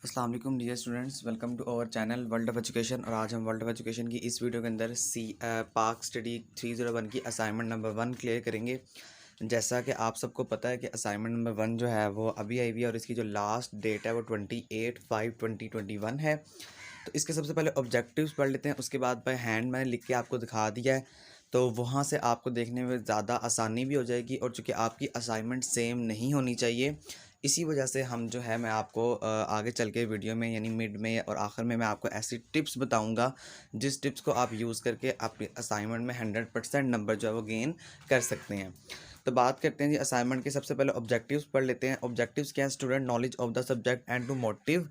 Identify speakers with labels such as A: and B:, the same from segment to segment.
A: अस्सलाम वालेकुम dear students, welcome to our channel world of education. और आज हम वर्ल्ड ऑफ एजुकेशन की इस वीडियो के अंदर पाक स्टडी 301 की असाइनमेंट नंबर 1 क्लियर करेंगे। जैसा कि आप सबको पता है कि असाइनमेंट नंबर 1 जो है वो अभी आई हुई है और इसकी जो लास्ट डेट है वो 28/5/2021 है। तो इसके सबसे पहले ऑब्जेक्टिव्स पढ़ लेते हैं, उसके बाद बाय हैंड मैंने लिख के आपको दिखा दिया है, तो वहाँ से आपको देखने में ज़्यादा आसानी भी हो जाएगी। और चूँकि आपकी असाइनमेंट सेम नहीं होनी चाहिए, इसी वजह से हम जो है मैं आपको आगे चल के वीडियो में यानी मिड में और आखिर में मैं आपको ऐसी टिप्स बताऊंगा जिस टिप्स को आप यूज़ करके अपनी असाइनमेंट में 100% नंबर जो है वो गेन कर सकते हैं। तो बात करते हैं जी असाइनमेंट के। सबसे पहले ऑब्जेक्टिव्स पढ़ लेते हैं। ऑब्जेक्टिव्स क्या है? Student knowledge of the subject and to motive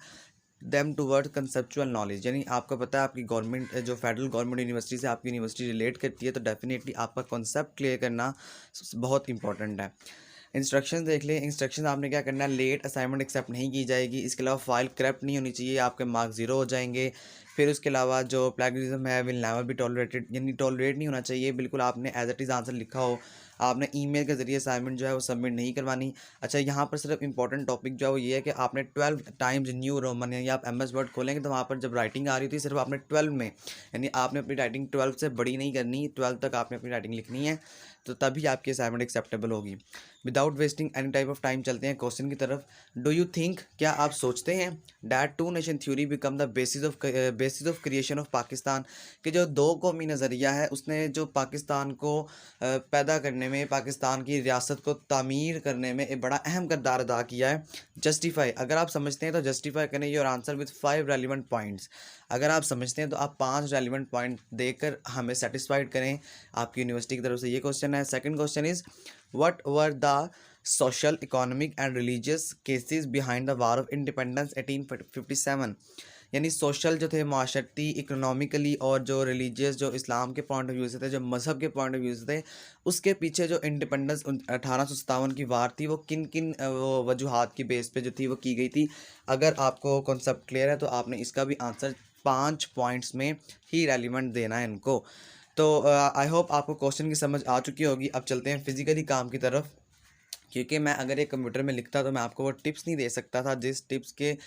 A: them toward conceptual knowledge. यानी आपको पता है आपकी गवर्नमेंट जो फेडरल गवर्नमेंट यूनिवर्सिटी से आपकी यूनिवर्सिटी रिलेट करती है, तो डेफिनेटली आपका कॉन्सेप्ट क्लियर करना बहुत इंपॉर्टेंट है। इंस्ट्रक्शन देख लें। इंस्ट्रक्शन आपने क्या करना है, लेट असाइनमेंट एक्सेप्ट नहीं की जाएगी। इसके अलावा फाइल करप्ट नहीं होनी चाहिए, आपके मार्क्स ज़ीरो हो जाएंगे। फिर उसके अलावा जो प्लेगरिज्म है विल नेवर बी टॉलरेटेड, यानी टॉलरेट नहीं होना चाहिए। बिल्कुल आपने एज इट इज़ आंसर लिखा हो, आपने ईमेल के ज़रिए असाइनमेंट जो है वो सबमिट नहीं करवानी। अच्छा, यहाँ पर सिर्फ इंपॉर्टेंट टॉपिक जो है वो ये है कि आपने 12 टाइम्स न्यू रोमन, यानी आप MS वर्ड खोलेंगे तो वहाँ पर जब राइटिंग आ रही थी सिर्फ आपने 12 में, यानी आपने अपनी राइटिंग 12 से बड़ी नहीं करनी, 12 तक आपने अपनी राइटिंग लिखनी है, तो तभी आपकी असाइनमेंट एक्सेप्टेबल होगी। Without wasting any type of time चलते हैं क्वेश्चन की तरफ। डू यू थिंक, क्या आप सोचते हैं, that two nation theory become the basis of creation of Pakistan, कि जो दो कौमी नज़रिया है उसने जो पाकिस्तान को पैदा करने में, पाकिस्तान की रियासत को तामीर करने में एक बड़ा अहम किरदार अदा किया है। जस्टिफाई, अगर आप समझते हैं तो जस्टिफाई करें your answer with 5 relevant points. अगर आप समझते हैं तो आप 5 रेलिवेंट पॉइंट देकर हमें सेटिस्फाइड करें। आपकी यूनिवर्सिटी की तरफ से ये क्वेश्चन है। Second question is what were the social, economic and religious cases behind the war of independence 1857। यानी सोशल जो थे, माशरती, इकोनॉमिकली और जो रिलीजियस, जो इस्लाम के पॉइंट ऑफ व्यू से थे, जो मज़हब के पॉइंट ऑफ व्यू से थे, उसके पीछे जो इंडिपेंडेंस 1857 की वार थी वो किन किन वो वजूहात की बेस पे जो थी वो की गई थी। अगर आपको कॉन्सेप्ट क्लियर है तो आपने इसका भी आंसर 5 पॉइंट्स में ही रेलिवेंट देना है इनको। तो आई होप आपको क्वेश्चन की समझ आ चुकी होगी। अब चलते हैं फिजिकली काम की तरफ, क्योंकि मैं अगर एक कंप्यूटर में लिखता तो मैं आपको वो टिप्स नहीं दे सकता था जिस टिप्स के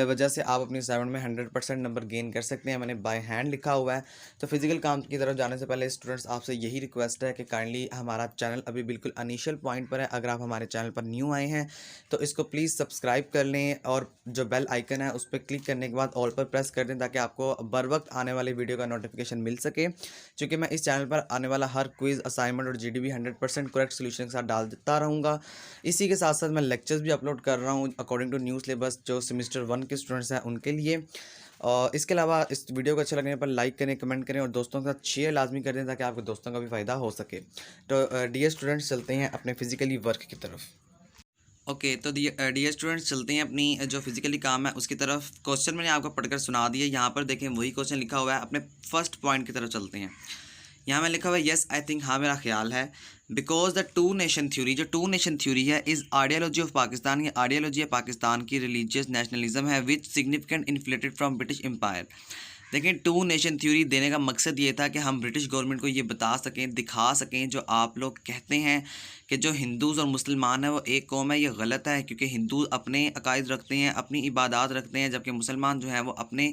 A: वजह से आप अपनी असाइनमेंट में 100% नंबर गेन कर सकते हैं। मैंने बाय हैंड लिखा हुआ है। तो फिजिकल काम की तरफ जाने से पहले स्टूडेंट्स आपसे यही रिक्वेस्ट है कि काइंडली, हमारा चैनल अभी बिल्कुल इनिशियल पॉइंट पर है। अगर आप हमारे चैनल पर न्यू आए हैं तो इसको प्लीज़ सब्सक्राइब कर लें और जो बेल आइकन है उस पर क्लिक करने के बाद ऑल पर प्रेस कर दें, ताकि आपको बर वक्त आने वाले वीडियो का नोटिफिकेशन मिल सके। क्योंकि मैं इस चैनल पर आने वाला हर क्विज़, असाइनमेंट और GDB 100% करेक्ट सोल्यूशन के साथ डाल देता रहूँगा। इसी के साथ साथ मैं लेक्चर्स भी अपलोड कर रहा हूँ अकॉर्डिंग टू न्यू सिलेबस, जो सेमेस्टर 1 के स्टूडेंट्स हैं उनके लिए। और इसके अलावा इस वीडियो को अच्छा लगने पर लाइक करें, कमेंट करें और दोस्तों के साथ शेयर लाजमी कर दें, ताकि आपके दोस्तों का भी फ़ायदा हो सके। तो डियर स्टूडेंट्स, चलते हैं अपने फिजिकली वर्क की तरफ। ओके, तो डियर स्टूडेंट्स, चलते हैं अपनी जो फिजिकली काम है उसकी तरफ। क्वेश्चन मैंने आपको पढ़कर सुना दिया, यहाँ पर देखें वही क्वेश्चन लिखा हुआ है। अपने फर्स्ट पॉइंट की तरफ चलते हैं। यहाँ में लिखा हुआ है येस आई थिंक, हाँ मेरा ख्याल है। Because the two nation theory, जो टू नेशन थ्योरी है, इज़ आइडियोलॉजी ऑफ पाकिस्तान, ये आइडियोलॉजी है पाकिस्तान की, रिलीजियस नेशनलिज्म है which significant inflated from British empire. देखिए, टू नेशन थ्योरी देने का मकसद ये था कि हम ब्रिटिश गवर्नमेंट को ये बता सकें, दिखा सकें, जो आप लोग कहते हैं कि जो हिंदूज़ और मुसलमान हैं वो एक कौम है, ये गलत है। क्योंकि हिंदू अपने अकायद रखते हैं, अपनी इबादत रखते हैं, जबकि मुसलमान जो है वो अपने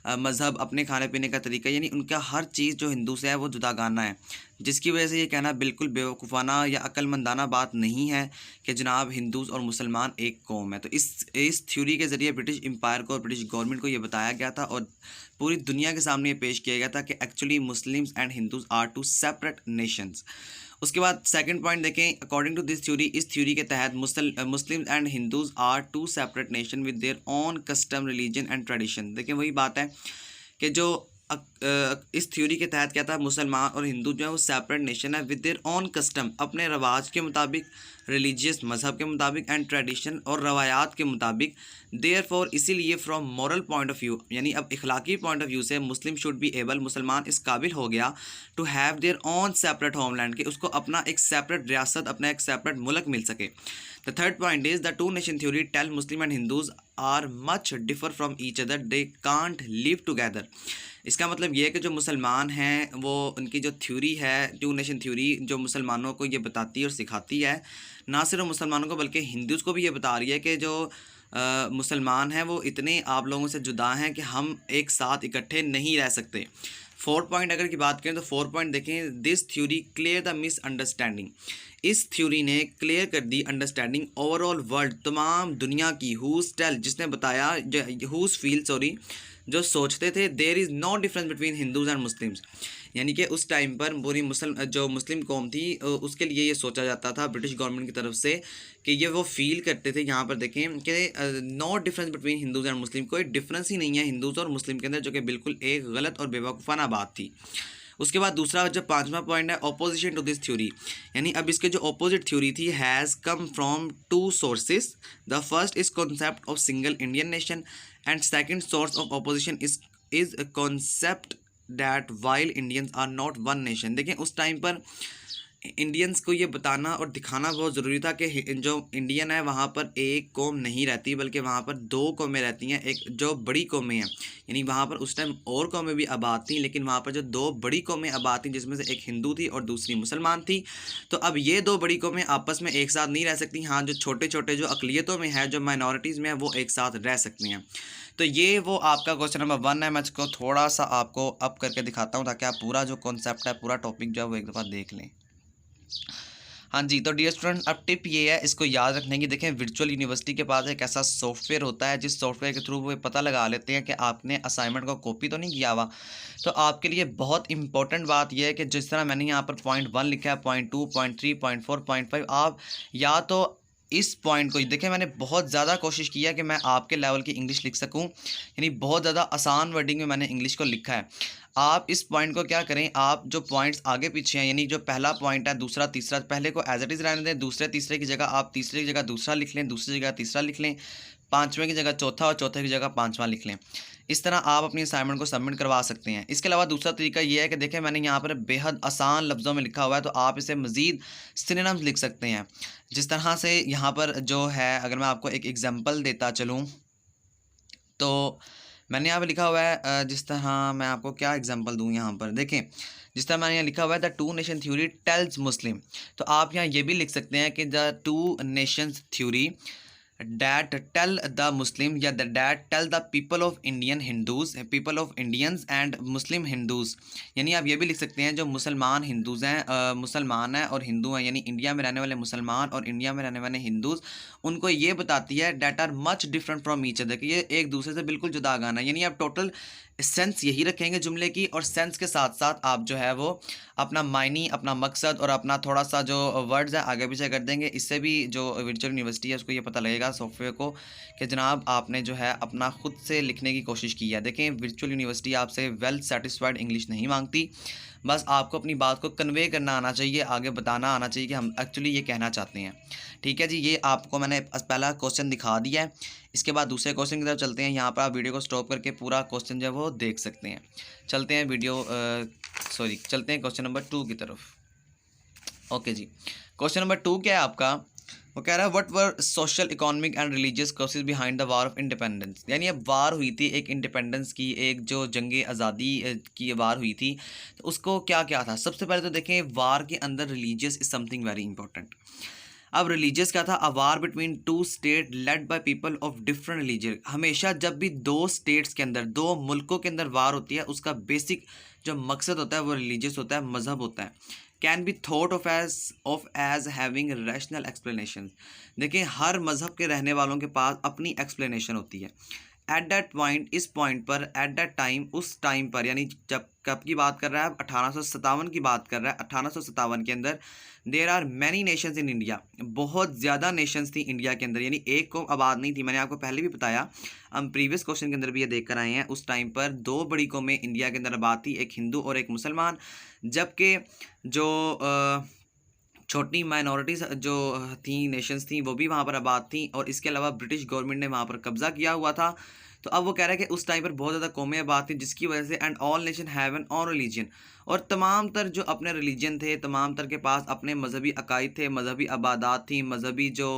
A: मज़हब, अपने खाने पीने का तरीका, यानी उनका हर चीज़ जो हिंदू से है वो जुदागाना है। जिसकी वजह से ये कहना बिल्कुल बेवकूफ़ाना या अक्लमंदाना बात नहीं है कि जनाब हिंदूज़ और मुसलमान एक कौम है। तो इस थ्योरी के ज़रिए ब्रिटिश एम्पायर को और ब्रिटिश गवर्नमेंट को ये बताया गया था और पूरी दुनिया के सामने ये पेश किया गया था कि actually Muslims and Hindus are two separate nations. उसके बाद सेकंड पॉइंट देखें, अकॉर्डिंग टू दिस थ्योरी, इस थ्योरी के तहत Muslims and Hindus are two separate nation with their own custom, religion and tradition. देखें वही बात है कि जो इस थ्योरी के तहत क्या था, मुसलमान और हिंदू जो है वो सेपरेट नेशन है विद देयर ओन कस्टम, अपने रवाज के मुताबिक, रिलीजियस मज़हब के मुताबिक, एंड ट्रेडिशन और रवायात के मुताबिक। देयरफॉर, इसीलिए from moral point of view, यानी अब इखलाकी पॉइंट ऑफ व्यू से, मुस्लिम शुड बी एबल, मुसलमान इस काबिल हो गया to have their own separate homeland, कि उसको अपना एक सेपरेट रियासत, अपना एक सेपरेट मुल्क मिल सके। The third point is the two nation theory tell Muslim and Hindus are much differ from each other, they can't live together. इसका मतलब ये है कि जो मुसलमान हैं वो, उनकी जो थ्योरी है, टू नेशन थ्योरी, जो मुसलमानों को ये बताती है और सिखाती है, ना सिर्फ मुसलमानों को बल्कि हिंदूज़ को भी ये बता रही है कि जो मुसलमान हैं वो इतने आप लोगों से जुदा हैं कि हम एक साथ इकट्ठे नहीं रह सकते। 4 पॉइंट अगर की बात करें तो 4 पॉइंट देखें, this theory clear the misunderstanding. इस थ्योरी ने क्लियर कर दी अंडरस्टैंडिंग ओवरऑल वर्ल्ड, तमाम दुनिया की, हुज टेल जिसने बताया, हुज फील सॉरी जो सोचते थे, there is no difference between Hindus and Muslims. यानी कि उस टाइम पर पूरी मुस्लिम कौम थी उसके लिए ये सोचा जाता था ब्रिटिश गवर्नमेंट की तरफ से कि ये वो फील करते थे, यहाँ पर देखें कि no difference between Hindus and Muslim, कोई डिफरेंस ही नहीं है हिंदूज़ और मुस्लिम के अंदर, जो कि बिल्कुल एक गलत और बेवकूफ़ाना बात थी। उसके बाद दूसरा जब 5वां पॉइंट है ऑपोजिशन टू दिस थ्योरी, यानी अब इसके जो ऑपोजिट थ्योरी थी, has come from 2 sources. The first is concept of single Indian nation and second source of opposition is concept that while Indians are not one nation. देखें उस time पर Indians को ये बताना और दिखाना बहुत ज़रूरी था कि जो इंडियन है वहाँ पर एक कौम नहीं रहती, बल्कि वहाँ पर 2 कौमें रहती हैं, एक जो बड़ी कौमें हैं, यानी वहाँ पर उस टाइम और कौमें भी आबाद थी, लेकिन वहाँ पर जो 2 बड़ी कौमें आबाद थी जिसमें से एक हिंदू थी और दूसरी मुसलमान थी। तो अब ये 2 बड़ी कौमें आपस में एक साथ नहीं रह सकती। हाँ, जो छोटे छोटे जो अकलियतों में है, जो माइनॉरिटीज़ में है, वो एक साथ रह सकती हैं। तो ये वो आपका क्वेश्चन नंबर 1 है। मैं इसको थोड़ा सा आपको अप करके दिखाता हूँ ताकि आप पूरा जो कॉन्सेप्ट है, पूरा टॉपिक जो है वो एक दफ़ा देख लें। हाँ जी, तो डियर स्टूडेंट अब टिप ये है इसको याद रखने की। देखें वर्चुअल यूनिवर्सिटी के पास एक ऐसा सॉफ्टवेयर होता है जिस सॉफ्टवेयर के थ्रू वो पता लगा लेते हैं कि आपने असाइनमेंट को कॉपी तो नहीं किया हुआ। तो आपके लिए बहुत इंपॉर्टेंट बात यह है कि जिस तरह मैंने यहाँ पर पॉइंट 1 लिखा है, पॉइंट 2, पॉइंट 3, पॉइंट 4, पॉइंट 5, आप या तो इस पॉइंट को देखें, मैंने बहुत ज़्यादा कोशिश किया कि मैं आपके लेवल की इंग्लिश लिख सकूं, यानी बहुत ज़्यादा आसान वर्डिंग में मैंने इंग्लिश को लिखा है। आप इस पॉइंट को क्या करें, आप जो पॉइंट्स आगे पीछे हैं, यानी जो पहला पॉइंट है, दूसरा, तीसरा, पहले को एज इट इज़ रहने दें, दूसरे तीसरे की जगह आप तीसरे की जगह दूसरा लिख लें, दूसरी जगह तीसरा लिख लें, 5वें की जगह चौथा और चौथे की जगह 5वां लिख लें। इस तरह आप अपनी असाइनमेंट को सबमिट करवा सकते हैं। इसके अलावा दूसरा तरीका ये है कि देखें मैंने यहाँ पर बेहद आसान लफ्ज़ों में लिखा हुआ है, तो आप इसे मज़ीद सिनोनिम्स लिख सकते हैं। जिस तरह से यहाँ पर जो है, अगर मैं आपको एक एग्जांपल देता चलूँ तो मैंने यहाँ पे लिखा हुआ है, जिस तरह मैं आपको क्या एग्जांपल दूँ यहाँ पर, देखें जिस तरह मैंने यहाँ लिखा हुआ है the 2 nation theory tells Muslim, तो आप यहाँ ये भी लिख सकते हैं कि the 2 nations theory that tell the Muslim या that tell the people of Indian Hindus, people of Indians and Muslim Hindus. यानी आप ये भी लिख सकते हैं जो मुसलमान हिंदूज़ हैं, मुसलमान हैं और हिंदू हैं, यानी इंडिया में रहने वाले मुसलमान और इंडिया में रहने वाले हिंदूज़, उनको ये बताती है that are much different from each other, कि ये एक दूसरे से बिल्कुल जुदा गाना है। यानी आप टोटल सेंस यही रखेंगे जुमले की, और सेंस के साथ साथ आप जो है वो अपना मायनी, अपना मकसद और अपना थोड़ा सा जो वर्ड्स है आगे पीछे कर देंगे। इससे भी जो वर्चुअल यूनिवर्सिटी है उसको ये पता लगेगा सॉफ्टवेयर को कि जनाब आपने जो है अपना खुद से लिखने की कोशिश की है। देखें वर्चुअल यूनिवर्सिटी आपसे वेल सेटिस्फाइड इंग्लिश नहीं मांगती, बस आपको अपनी बात को कन्वे करना आना चाहिए, आगे बताना आना चाहिए कि हम एक्चुअली ये कहना चाहते हैं। ठीक है जी, ये आपको मैंने पहला क्वेश्चन दिखा दिया है। इसके बाद दूसरे क्वेश्चन की तरफ चलते हैं। यहाँ पर आप वीडियो को स्टॉप करके पूरा क्वेश्चन जो है वो देख सकते हैं। चलते हैं चलते हैं क्वेश्चन नंबर 2 की तरफ। ओके जी, क्वेश्चन नंबर 2 क्या है आपका, वो कह रहा है what were social, economic and religious causes behind the war of independence. यानी अब वार हुई थी एक इंडिपेंडेंस की, एक जो जंग आज़ादी की वार हुई थी, तो उसको क्या क्या था। सबसे पहले तो देखें वार के अंदर religious is something very important. अब रिलीजियस क्या था, a war between 2 state led by people of different religion. हमेशा जब भी 2 स्टेट्स के अंदर, 2 मुल्कों के अंदर वार होती है, उसका बेसिक जो मकसद होता है वो रिलीजियस होता है, मजहब होता है। Can be thought of as having rational explanation. देखिए हर मज़हब के रहने वालों के पास अपनी एक्सप्लेनेशन होती है। एट दैट पॉइंट, इस पॉइंट पर, एट दैट टाइम, उस टाइम पर, यानी जब कब की बात कर रहा है, 1857 की बात कर रहा है। 1857 के अंदर there are many nations in India, बहुत ज़्यादा नेशंस थी इंडिया के अंदर, यानी एक कौम आबाद नहीं थी। मैंने आपको पहले भी बताया, हम प्रीवियस क्वेश्चन के अंदर भी ये देख कर आए हैं। उस टाइम पर 2 बड़ी कौमें इंडिया के अंदर आबाद थी, एक हिंदू और एक मुसलमान, जबकि जो छोटी माइनॉरिटीज़ जो थी, नेशंस थी, वो भी वहाँ पर आबाद थी, और इसके अलावा ब्रिटिश गवर्नमेंट ने वहाँ पर कब्ज़ा किया हुआ था। तो अब वो कह रहा है कि उस टाइम पर बहुत ज़्यादा कौमें आबाद थी, जिसकी वजह से and all nation have an on religion, और तमाम तर जो अपने रिलीजन थे, तमाम तर के पास अपने मजहबी अकायद थे, मजहबी आबादात थी, मजहबी जो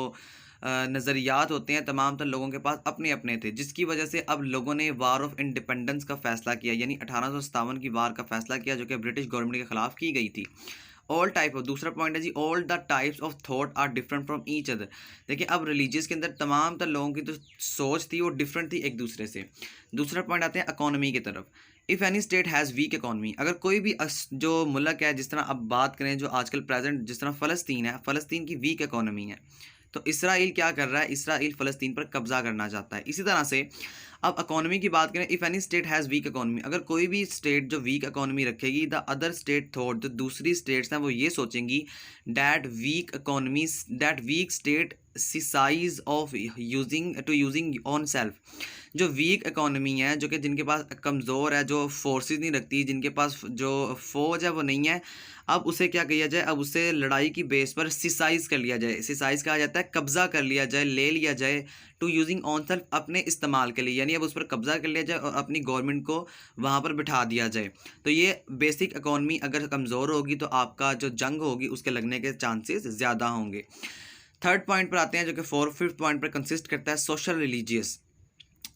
A: नज़रियात होते हैं, तमाम तर लोगों के पास अपने अपने थे, जिसकी वजह से अब लोगों ने वार ऑफ इंडिपेंडेंस का फ़ैसला किया, यानी 1857 की वार का फ़ैसला किया, जो कि ब्रिटिश गवर्नमेंट के ख़िलाफ़ की गई थी। ऑल टाइप ऑफ, दूसरा पॉइंट है जी all the types of thought are different from each other. देखिए अब रिलीजियस के अंदर तमाम तर लोगों की जो सोच थी वो डिफरेंट थी एक दूसरे से। दूसरा पॉइंट आते हैं इकोनॉमी की तरफ। If any state has weak economy, अगर कोई भी जो मुल्क है, जिस तरह अब बात करें जो आजकल प्रेजेंट जिस तरह फ़लस्तीन है, फ़लस्तीन की वीक इकोनॉमी है, तो इसराइल क्या कर रहा है, इसराइल फ़लस्तीन पर कब्ज़ा करना चाहता है। इसी तरह से अब इकोनॉमी की बात करें, if any state has weak economy, अगर कोई भी स्टेट जो वीक इकोनॉमी रखेगी, द अदर स्टेट थॉट, जो दूसरी स्टेट्स हैं वो ये सोचेंगी that weak state size of using on self, जो वीक इकोनॉमी है, जो कि जिनके पास कमज़ोर है, जो फोर्सेस नहीं रखती, जिनके पास जो फ़ौज है वो नहीं है, अब उसे क्या किया जाए, अब उसे लड़ाई की बेस पर सिसाइज कर लिया जाए। सिसाइज कहा जाता है कब्ज़ा कर लिया जाए, ले लिया जाए, टू यूजिंग ऑन सेल्फ, अपने इस्तेमाल के लिए, यानी अब उस पर कब्ज़ा कर लिया जाए और अपनी गवर्नमेंट को वहाँ पर बिठा दिया जाए। तो ये बेसिक इकोनॉमी अगर कमज़ोर होगी तो आपका जो जंग होगी उसके लगने के चांसेस ज़्यादा होंगे। थर्ड पॉइंट पर आते हैं, जो कि फिफ्थ पॉइंट पर कंसिस्ट करता है सोशल रिलीजियस।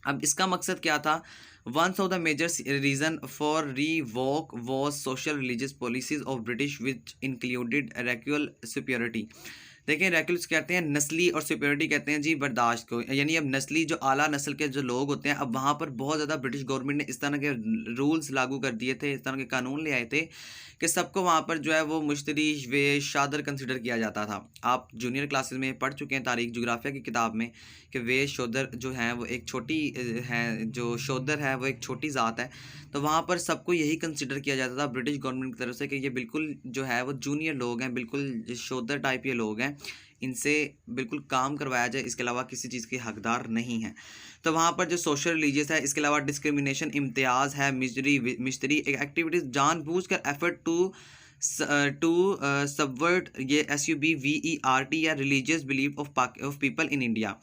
A: अब इसका मकसद क्या था, ones of the major reason for revolt was social religious policies of British which included racial superiority. देखिए रेक्यूल्स कहते हैं नस्ली और सुपीरियरिटी कहते हैं जी बर्दाश्त को, यानी अब नस्ली जो आला नस्ल के जो लोग होते हैं, अब वहाँ पर बहुत ज़्यादा ब्रिटिश गवर्नमेंट ने इस तरह के रूल्स लागू कर दिए थे, इस तरह के कानून ले आए थे कि सबको वहाँ पर जो है वो मुश्तरी वे शादर कंसिडर किया जाता था। आप जूनियर क्लासेस में पढ़ चुके हैं तारीख जोग्राफिया की किताब में कि वे शोदर जो हैं वो एक छोटी हैं, जो शोदर है वो एक छोटी ज़ात है। तो वहाँ पर सबको यही कंसिडर किया जाता था ब्रिटिश गवर्नमेंट की तरफ से कि ये बिल्कुल जो है वो जूनियर लोग हैं, बिल्कुल शोदर टाइप ये लोग हैं, इनसे बिल्कुल काम करवाया जाए, इसके अलावा किसी चीज़ के हकदार नहीं हैं। तो वहाँ पर जो सोशल रिलीजियस है, इसके अलावा डिस्क्रिमिनेशन, इम्तियाज़ है, मिस्ट्री एक्टिविटीज़, जानबूझकर एफर्ट टू सबवर्ट, ये SUBVERT या religious belief of people in India.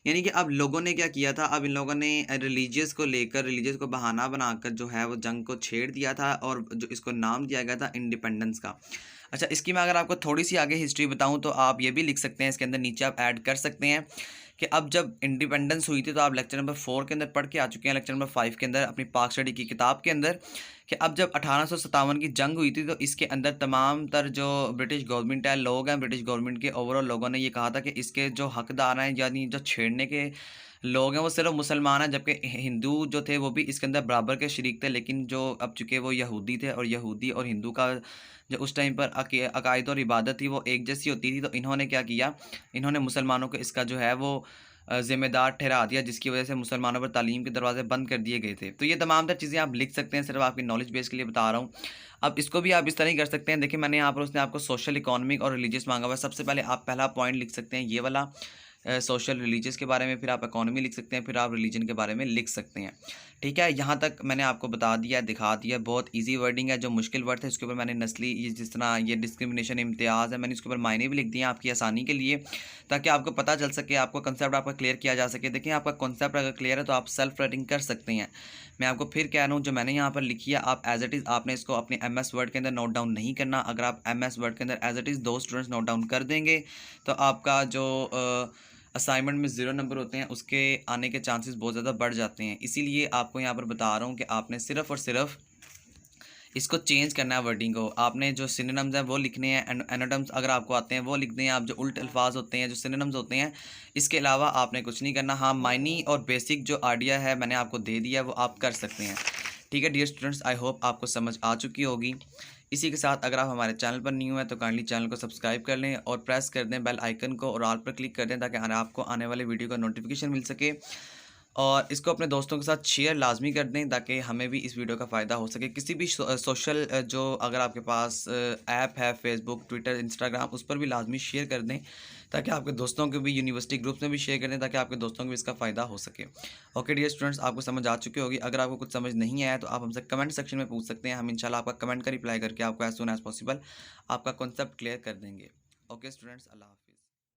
A: यानी कि अब लोगों ने क्या किया था, अब इन लोगों ने रिलीजियस को लेकर, रिलीजियस को बहाना बनाकर जो है वो जंग को छेड़ दिया था और जो इसको नाम दिया गया था इंडिपेंडेंस का। अच्छा, इसकी मैं अगर आपको थोड़ी सी आगे हिस्ट्री बताऊं तो आप ये भी लिख सकते हैं, इसके अंदर नीचे आप ऐड कर सकते हैं कि अब जब इंडिपेंडेंस हुई थी, तो आप लेक्चर नंबर 4 के अंदर पढ़ के आ चुके हैं, लेक्चर नंबर 5 के अंदर अपनी पाक स्टडी की किताब के अंदर, कि अब जब 1857 की जंग हुई थी तो इसके अंदर तमाम तर जो ब्रिटिश गवर्नमेंट है, लोग हैं ब्रिटिश गवर्नमेंट के ओवरऑल लोगों ने ये कहा था कि इसके जो हकदार हैं, यानी जो छेड़ने के लोग हैं वो सिर्फ मुसलमान हैं, जबकि हिंदू जो थे वो भी इसके अंदर बराबर के शरीक थे, लेकिन जो अब चूँकि वो यहूदी थे और यहूदी और हिंदू का जो उस टाइम पर अकायद और इबादत थी वो एक जैसी होती थी, तो इन्होंने क्या किया, इन्होंने मुसलमानों को इसका जो है वो ज़िम्मेदार ठहरा दिया, जिसकी वजह से मुसलमानों पर तालीम के दरवाजे बंद कर दिए गए थे। तो ये तमाम तर चीज़ें आप लिख सकते हैं, सिर्फ आपकी नॉलेज बेस के लिए बता रहा हूँ। अब इसको भी आप इस तरह ही कर सकते हैं। देखिए मैंने यहाँ पर उसने आपको सोशल, इकोनॉमिक और रिलीजियस मांगा हुआ है। सबसे पहले आप पहला पॉइंट लिख सकते हैं ये वाला सोशल रिलीजियस के बारे में, फिर आप इकोनॉमी लिख सकते हैं, फिर आप रिलीजन के बारे में लिख सकते हैं। ठीक है, यहाँ तक मैंने आपको बता दिया, दिखा दिया। बहुत इजी वर्डिंग है, जो मुश्किल वर्ड है इसके ऊपर मैंने नस्ली, ये जिस तरह ये डिस्क्रिमिनेशन, इम्तियाज़ है, मैंने इसके ऊपर मायने भी लिख दिए आपकी आसानी के लिए, ताकि आपको पता चल सके, आपको कंसेप्ट आपका क्लियर किया जा सके। देखिए आपका कंसेप्ट अगर क्लियर है तो आप सेल्फ राइटिंग कर सकते हैं। मैं आपको फिर कह रहा हूँ, जो मैंने यहाँ पर लिखी है आप एज इट इज़ आपने इसको अपने MS वर्ड के अंदर नोट डाउन नहीं करना। अगर आप MS वर्ड के अंदर as it is 2 students note down कर देंगे तो आपका जो असाइनमेंट में 0 नंबर होते हैं उसके आने के चांसेस बहुत ज़्यादा बढ़ जाते हैं। इसीलिए आपको यहाँ पर बता रहा हूँ कि आपने सिर्फ़ और सिर्फ इसको चेंज करना है वर्डिंग को। आपने जो सिनोनिम्स हैं वो लिखने हैं, एनोनिम्स अगर आपको आते हैं वो लिखने हैं आप, जो उल्ट अल्फाज होते हैं, जो सिनोनिम्स होते हैं, इसके अलावा आपने कुछ नहीं करना। हाँ, मायनी और बेसिक जो आइडिया है मैंने आपको दे दिया है, वो आप कर सकते हैं। ठीक है डियर स्टूडेंट्स, आई होप आपको समझ आ चुकी होगी। इसी के साथ अगर आप हमारे चैनल पर न्यू हैं तो काइंडली चैनल को सब्सक्राइब कर लें और प्रेस कर दें बेल आइकन को और ऑल पर क्लिक कर दें, ताकि आपको आने वाले वीडियो का नोटिफिकेशन मिल सके। और इसको अपने दोस्तों के साथ शेयर लाजमी कर दें, ताकि हमें भी इस वीडियो का फ़ायदा हो सके। किसी भी सोशल जो अगर आपके पास ऐप है, फेसबुक, ट्विटर, इंस्टाग्राम, उस पर भी लाजमी शेयर कर दें, ताकि आपके दोस्तों को भी, यूनिवर्सिटी ग्रुप्स में भी शेयर कर दें, ताकि आपके दोस्तों को भी इसका फ़ायदा हो सके। ओके डियर स्टूडेंट्स, आपको समझ आ चुकी होगी। अगर आपको कुछ समझ नहीं आया तो आप हमसे कमेंट सेक्शन में पूछ सकते हैं। हम इंशाल्लाह आपका कमेंट का रिप्लाई करके आपको एज सून एज पॉसिबल आपका कॉन्सेप्ट क्लियर कर देंगे। ओके स्टूडेंट्स, अल्लाह हाफ़िज़।